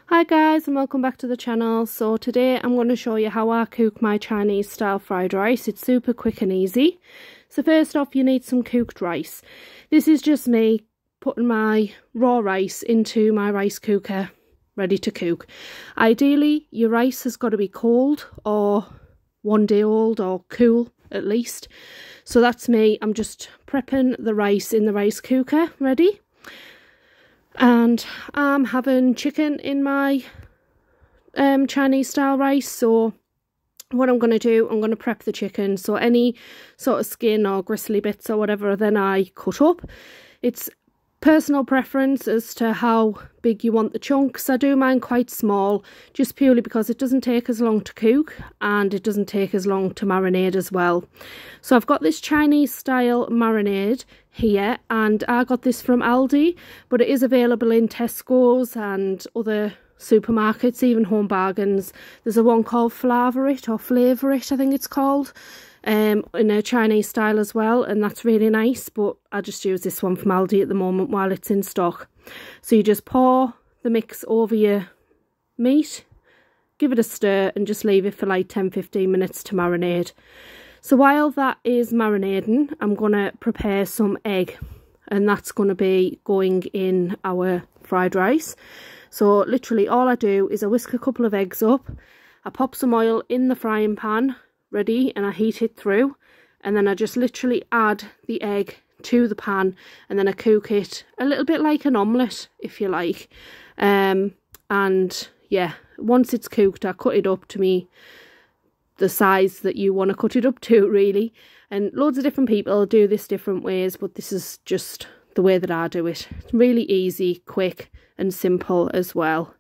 Hi guys, and welcome back to the channel. So today I'm going to show you how I cook my Chinese style fried rice. It's super quick and easy. So first off, you need some cooked rice. This is just me putting my raw rice into my rice cooker ready to cook. Ideally your rice has got to be cold or 1 day old or cool at least. So that's me. I'm just prepping the rice in the rice cooker ready. And I'm having chicken in my Chinese style rice. So what I'm going to do, I'm going to prep the chicken. So any sort of skin or gristly bits or whatever, then I cut up. It's personal preference as to how big you want the chunks. I do mine quite small, just purely because it doesn't take as long to cook and it doesn't take as long to marinate as well. So I've got this Chinese style marinade here, and I got this from Aldi, but it is available in Tesco's and other supermarkets, even Home Bargains. There's a one called Flavour It, or Flavour It I think it's called, in a Chinese style as well, and that's really nice, but I just use this one from Aldi at the moment while it's in stock. So you just pour the mix over your meat, give it a stir, and just leave it for like 10-15 minutes to marinate. So while that is marinating, I'm going to prepare some egg, and that's going to be going in our fried rice. So literally all I do is I whisk a couple of eggs up, I pop some oil in the frying pan ready, and I heat it through, and then I just literally add the egg to the pan, and then I cook it a little bit like an omelette, if you like. And yeah, once it's cooked, I cut it up to the size that you want to cut it up to, really. And loads of different people do this different ways, but this is just the way that I do it. It's really easy, quick and simple as well.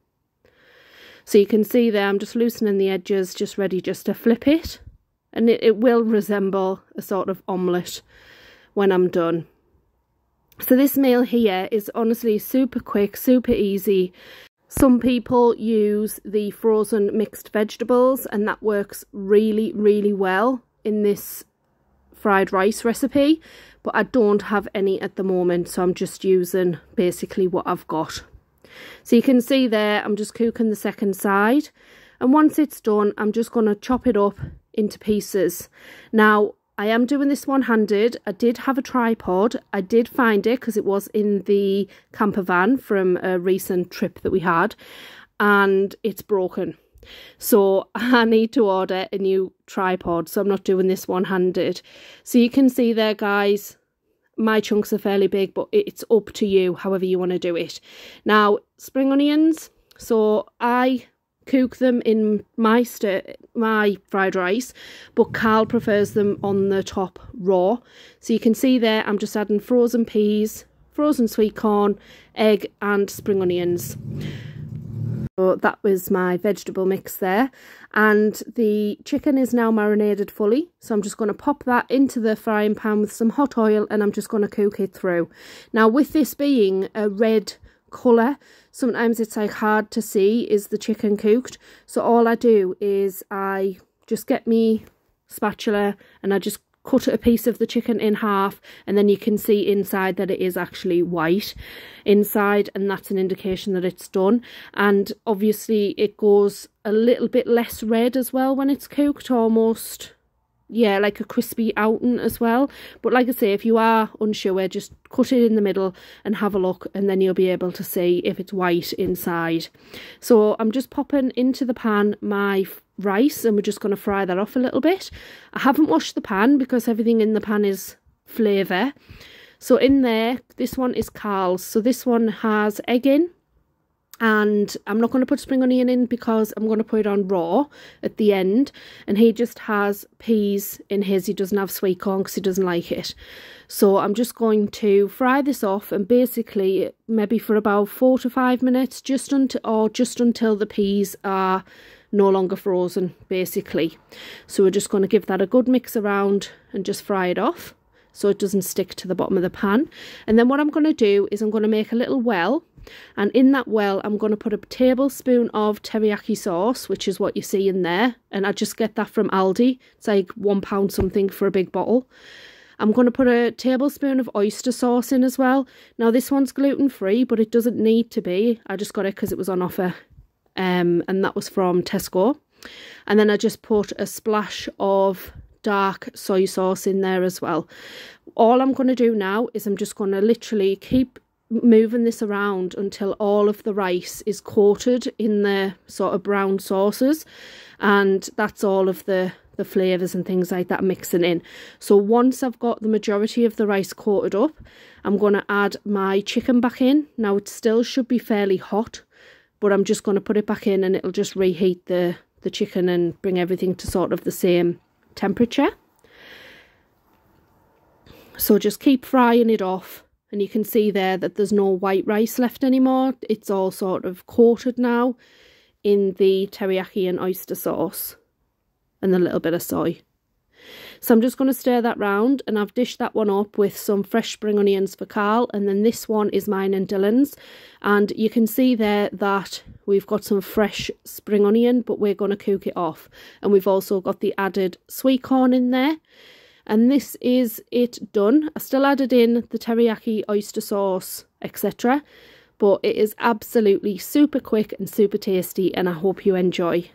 So you can see there I'm just loosening the edges, just ready just to flip it, and it will resemble a sort of omelette when I'm done. So this meal here is honestly super quick, super easy. Some people use the frozen mixed vegetables, and that works really, really well in this fried rice recipe, but I don't have any at the moment, so I'm just using basically what I've got. So you can see there I'm just cooking the second side, and once it's done I'm just going to chop it up into pieces. Now I am doing this one-handed. I did have a tripod. I did find it because it was in the camper van from a recent trip that we had, and it's broken. So I need to order a new tripod, so I'm not doing this one-handed. So you can see there, guys, my chunks are fairly big, but it's up to you however you want to do it. Now, spring onions. So I cook them in my fried rice, but Carl prefers them on the top raw. So you can see there I'm just adding frozen peas, frozen sweet corn, egg and spring onions. So that was my vegetable mix there, and the chicken is now marinated fully, so I'm just going to pop that into the frying pan with some hot oil, and I'm just going to cook it through. Now with this being a red colour, sometimes it's like hard to see is the chicken cooked, so all I do is I just get me spatula and I just cut a piece of the chicken in half, and then you can see inside that it is actually white inside, and that's an indication that it's done. And obviously it goes a little bit less red as well when it's cooked, almost, yeah, like a crispy outing as well. But like I say, if you are unsure, just cut it in the middle and have a look, and then you'll be able to see if it's white inside. So I'm just popping into the pan my rice, and we're just going to fry that off a little bit. I haven't washed the pan because everything in the pan is flavour. So in there, this one is Carl's, so this one has egg in, and I'm not going to put spring onion in because I'm going to put it on raw at the end, and he just has peas in his. He doesn't have sweet corn because he doesn't like it. So I'm just going to fry this off, and basically maybe for about 4 to 5 minutes, just until the peas are no longer frozen, basically. So we're just going to give that a good mix around and just fry it off so it doesn't stick to the bottom of the pan. And then what I'm going to do is I'm going to make a little well, and in that well I'm going to put a tablespoon of teriyaki sauce, which is what you see in there, and I just get that from Aldi. It's like £1 something for a big bottle. I'm going to put a tablespoon of oyster sauce in as well. Now this one's gluten free, but it doesn't need to be. I just got it because it was on offer and that was from Tesco. And then I just put a splash of dark soy sauce in there as well. All I'm going to do now is I'm just going to literally keep moving this around until all of the rice is coated in the sort of brown sauces, and that's all of the flavours and things like that mixing in. So once I've got the majority of the rice coated up, I'm going to add my chicken back in. Now it still should be fairly hot, but I'm just going to put it back in and it'll just reheat the chicken and bring everything to sort of the same temperature. So just keep frying it off, and you can see there that there's no white rice left anymore. It's all sort of coated now in the teriyaki and oyster sauce and a little bit of soy. So I'm just going to stir that round, and I've dished that one up with some fresh spring onions for Carl, and then this one is mine and Dylan's. And you can see there that we've got some fresh spring onion, but we're going to cook it off. And we've also got the added sweet corn in there. And this is it done. I still added in the teriyaki, oyster sauce, etc. But it is absolutely super quick and super tasty, and I hope you enjoy.